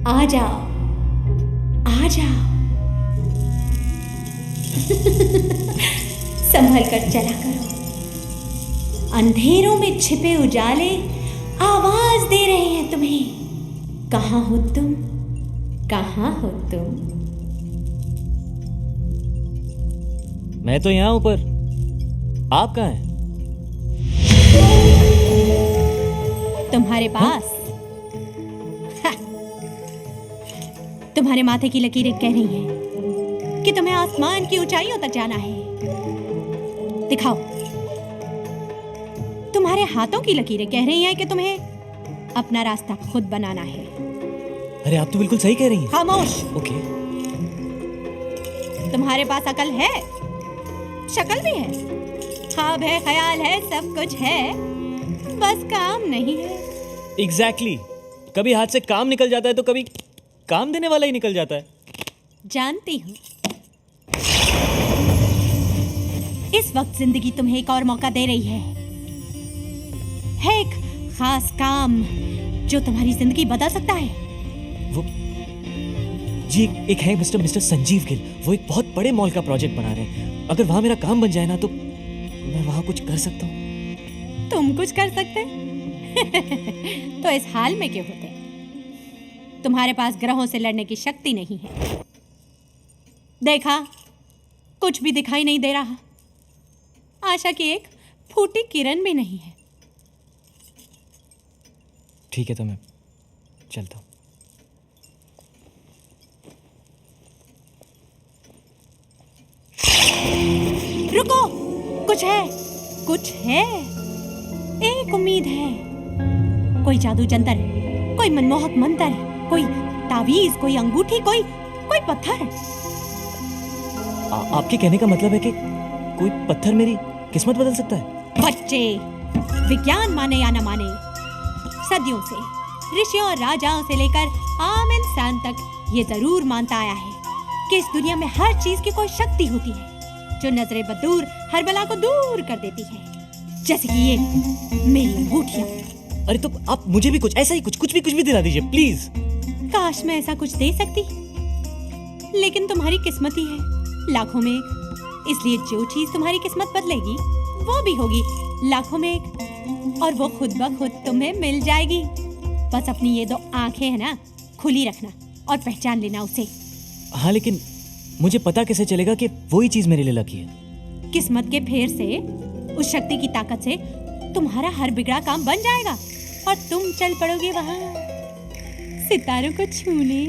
आ जाओ, आ जाओ। संभल कर चला करो, अंधेरों में छिपे उजाले आवाज दे रहे हैं तुम्हें। कहाँ हो तुम, कहाँ हो तुम? मैं तो यहाँ ऊपर, आप कहाँ हैं? तुम्हारे पास तुम्हारे माथे की लकीरें कह रही हैं कि तुम्हें आसमान की ऊंचाइयों तक जाना है। दिखाओ। तुम्हारे हाथों की लकीरें कह रही हैं कि तुम्हें अपना रास्ता खुद बनाना है। अरे आप तो बिल्कुल सही कह रही हैं। खामोश। ओके। तुम्हारे पास अकल है, शक्ल भी है, ख्वाब है, ख्याल है, सब कुछ है, बस काम नहीं है। एग्जैक्टली। कभी हाथ से काम निकल जाता है तो कभी काम देने वाला ही निकल जाता है। जानती हूँ। इस वक्त जिंदगी तुम्हें एक और मौका दे रही है एक खास काम जो तुम्हारी जिंदगी बदल सकता है। वो जी एक है मिस्टर संजीव गिल, वो एक बहुत बड़े मॉल का प्रोजेक्ट बना रहे हैं। अगर वहां मेरा काम बन जाए ना तो मैं वहां कुछ कर सकता हूँ। तुम कुछ कर सकते? तो इस हाल में क्यों होते? तुम्हारे पास ग्रहों से लड़ने की शक्ति नहीं है। देखा, कुछ भी दिखाई नहीं दे रहा। आशा की एक फूटी किरण भी नहीं है। ठीक है तो मैं चलता हूँ। रुको, कुछ है, कुछ है। एक उम्मीद है। कोई जादू जंतर, कोई मनमोहक मंत्र, कोई तावीज, कोई अंगूठी, कोई पत्थर। आपके कहने का मतलब है कि कोई पत्थर मेरी किस्मत बदल सकता है? बच्चे, विज्ञान माने या न माने, सदियों से ऋषियों और राजाओं से लेकर आम इंसान तक ये जरूर मानता आया है कि इस दुनिया में हर चीज की कोई शक्ति होती है जो नजरे बदूर हर बला को दूर कर देती है। जैसे कि ये मेरी अंगूठियां। अरे तो आप मुझे भी कुछ ऐसा ही कुछ भी दिला दीजिए प्लीज। काश मैं ऐसा कुछ दे सकती, लेकिन तुम्हारी किस्मत ही है लाखों में एक। इसलिए जो चीज तुम्हारी किस्मत बदलेगी वो भी होगी लाखों में एक, और वो खुद ब खुद तुम्हें मिल जाएगी। बस अपनी ये 2 आंखें है ना, खुली रखना और पहचान लेना उसे। हाँ, लेकिन मुझे पता कैसे चलेगा कि वही चीज मेरे लिए लकी है? किस्मत के फेर से, उस शक्ति की ताकत से तुम्हारा हर बिगड़ा काम बन जाएगा और तुम चल पड़ोगे वहां सितारों को छूने।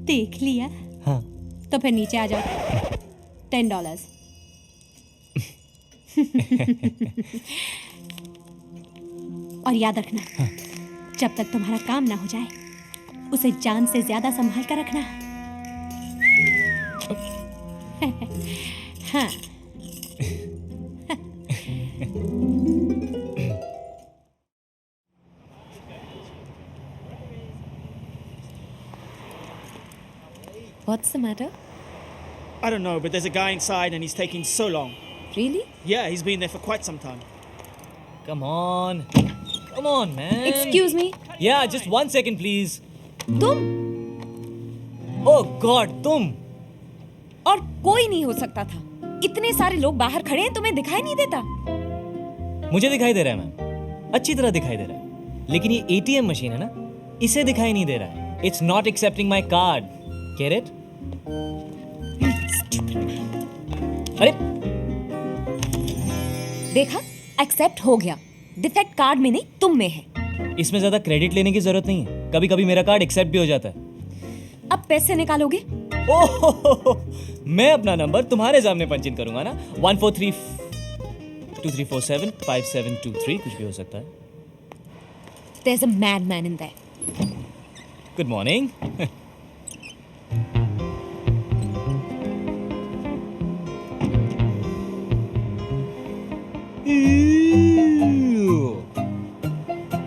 देख लिया? हाँ। तो फिर नीचे आ जाओ। $10। और याद रखना, हाँ। जब तक तुम्हारा काम ना हो जाए उसे जान से ज्यादा संभाल कर रखना। हाँ। What's the matter? I don't know, but there's a guy inside and he's taking so long. Really? Yeah, he's been there for quite some time. Come on, man. Excuse me? Yeah, just 1 second, please. तुम? Oh God, तुम? और कोई नहीं हो सकता था। इतने सारे लोग बाहर खड़े हैं, तुम्हें दिखाई नहीं देता? मुझे दिखाई दे रहा है मैम, अच्छी तरह दिखाई दे रहा है, लेकिन ये ATM मशीन है ना, इसे दिखाई नहीं दे रहा है। It's not accepting my card. Get it? अरे देखा, एक्सेप्ट हो गया। डिफेक्ट कार्ड में नहीं, तुम में है। इसमें ज्यादा क्रेडिट लेने की जरूरत नहीं है। कभी कभी मेरा कार्ड एक्सेप्ट भी हो जाता है। अब पैसे निकालोगे? ओह, मैं अपना नंबर तुम्हारे सामने पंच इन करूंगा ना। 143 2347 5723 कुछ भी हो सकता है। There's a madman in there. Good morning.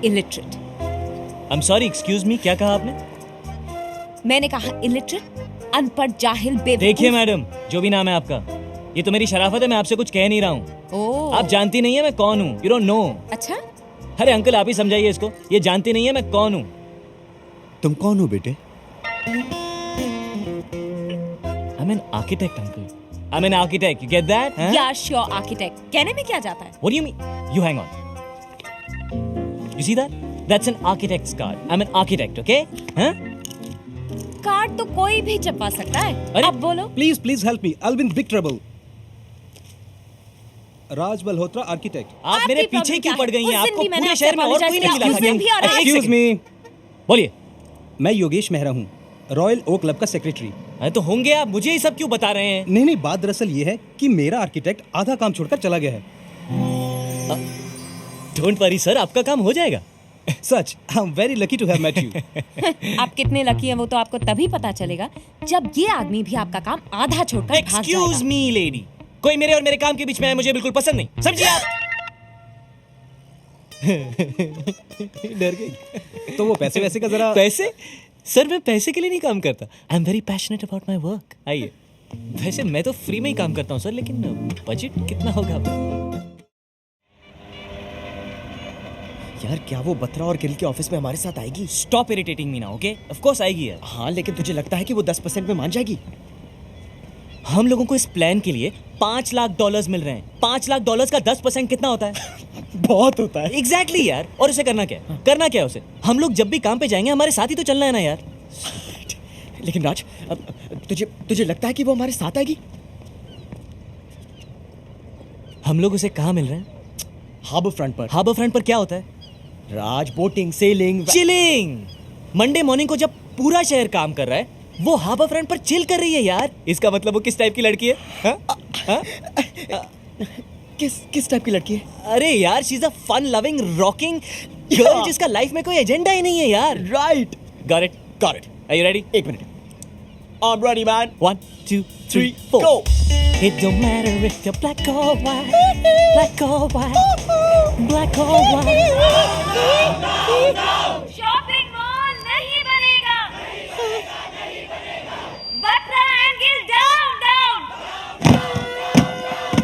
Illiterate. I'm sorry, excuse me, क्या कहा आपने? मैंने कहा illiterate, अनपढ़, जाहिल, बेवकूफ। देखिए मैडम, जो भी नाम है आपका, ये तो मेरी शराफत है, मैं आपसे कुछ कह नहीं रहा हूँ। ओह। आप जानती नहीं है मैं कौन हूँ। You don't know. अच्छा? अरे अंकल आप ही समझाइए इसको, ये जानती नहीं है मैं कौन हूँ। तुम कौन हो बेटे? I'm an architect, uncle. I'm an architect. You get that? Huh? या श्योर आर्किटेक्ट कहने में क्या जाता है? What do you mean? You hang on. You see that? That's an architect's card. I'm an architect, okay? Huh? Card तो कोई भी छपवा सकता है। अरे- अब बोलो। Please help me, I will be in big trouble. Raj Malhotra architect. आप मेरे आपकी पीछे problem क्यों क्या पड़ है? गई उस हैं? दिन आपको भी मैंने पूरे आपसे शहर में और apologize कोई नहीं किया, मिला उस दिन भी और था। आज एक एक्सक्यूज second. मी, बोलिए। मैं योगेश मेहरा हूँ, रॉयल ओक क्लब का सेक्रेटरी। अरे तो होंगे आप, मुझे ये सब क्यों बता रहे हैं? नहीं, बात दरअसल ये है कि मेरा आर्किटेक्ट आधा काम छोड़कर चला गया है। डोंट वरी सर, आपका काम हो जाएगा। सच, I am very lucky to have met you. आप कितने लकी हैं वो तो आपको तभी पता चलेगा जब ये आदमी भी आपका काम आधा छोड़कर भाग एक्सक्यूज जाएगा। मी लेडी, कोई मेरे और मेरे काम के बीच में है, मुझे बिल्कुल पसंद नहीं, समझिए आप। डर गई। तो वो पैसे वैसे का जरा। पैसे? सर मैं पैसे के लिए नहीं काम करता। आई am very passionate about my work. आइए, वैसे मैं तो फ्री में ही काम करता हूँ सर, लेकिन बजट कितना होगा? यार क्या वो बत्रा और गिल के ऑफिस में हमारे साथ आएगी? Stop irritating me now, okay? Of course आएगी यार। हाँ, लेकिन तुझे लगता है कि वो 10% में मान जाएगी? हम लोगों को इस प्लान के लिए $5 लाख मिल रहे हैं। $5 लाख का 10% कितना होता है? बहुत होता है। एग्जैक्टली यार। और उसे करना क्या है? करना क्या है उसे? हम लोग जब भी काम पे जाएंगे हमारे साथ ही तो चलना है ना यार। लेकिन राज, तुझे लगता है कि वो हमारे साथ आएगी? हम लोग उसे कहाँ मिल रहे हैं? हार्बर फ्रंट पर। हार्बर फ्रंट पर क्या होता है? राज, boating, sailing. Chilling. Monday morning को जब पूरा शहर काम कर रहा है, वो हार्बर फ्रंट पर चिल कर रही है यार। इसका मतलब वो किस टाइप की लड़की है? हा? हा? किस टाइप की लड़की है? अरे यार, she is a fun loving rocking girl जिसका लाइफ में कोई एजेंडा ही नहीं है यार। Right. Got it? Got it. Are you ready? एक minute. I am ready man. 1 2 3 4 go. It don't matter if you're black or white, black or white, black or white. Shopping mall नहीं बनेगा। Batra and Gill down.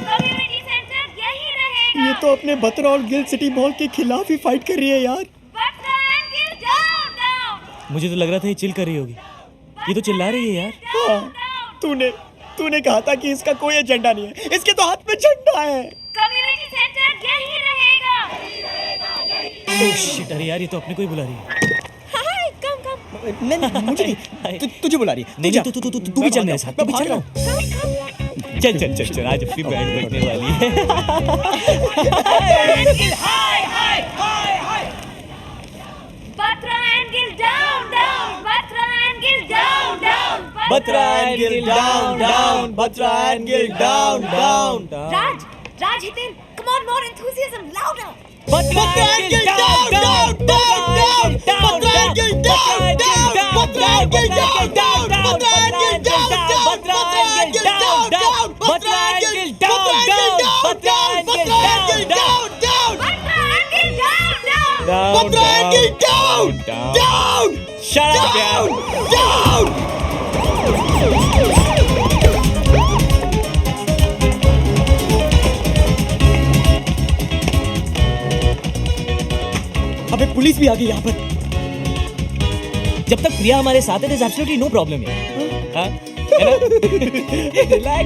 Community centre यही रहेगा। ये तो अपने बत्रा और Gill city mall के खिलाफ ही फाइट कर रही है यार। Batra and Gill down. मुझे तो लग रहा था ये चिल कर रही होगी। ये तो चिल्ला रही है यार। हाँ, तूने कहा था कि इसका कोई एजेंडा नहीं है, इसके तो हाथ में झंडा है। कम्युनिटी सेंटर यही रहेगा। ओह शिट, अरे यार ये तो अपने को ही बुला रही है। हाय कम नहीं, मुझे नहीं, तुझे बुला रही है। नहीं, जा। तू भी चल मेरे साथ, तू भी चल ना। चल आज अपनी बैंड बजने वाली है। Batra and Gill down. Batra and Gill down. Batra and Gil down. Batra and Gil down. Raj, Hitel, come on, more enthusiasm, louder. Batra and Gil down. Batra and Gil down. Batra and Gil down. Batra and Gil down. Batra and Gil down. Batra and Gil down. Batra and Gil down. Batra and Gil down. Batra and Gil down. Shut up, down. अबे police भी आ गई यहाँ पर। जब तक प्रिया हमारे साथ है, there's absolutely no problem है। हाँ? है ना? Relax.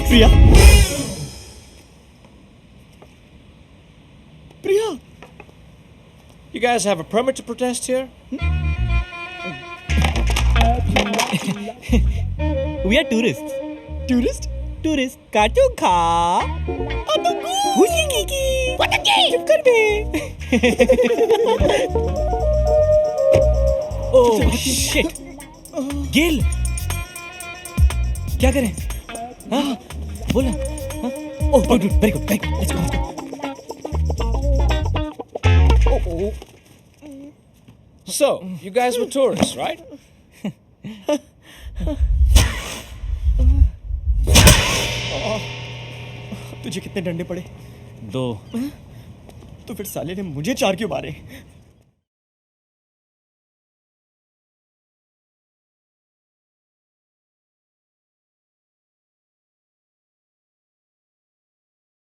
Priya, You guys have a permit to protest here? We are tourists. Tourist? Tourist. काटू खा। हुई की। चुप कर बे। Oh shit. गिल, क्या करें? हाँ, बोला। हाँ? Oh, good, very good. Let's go. So, you guys were tourists, right? तुझे कितने डंडे पड़े? 2. तो फिर साले ने मुझे 4 क्यों मारे?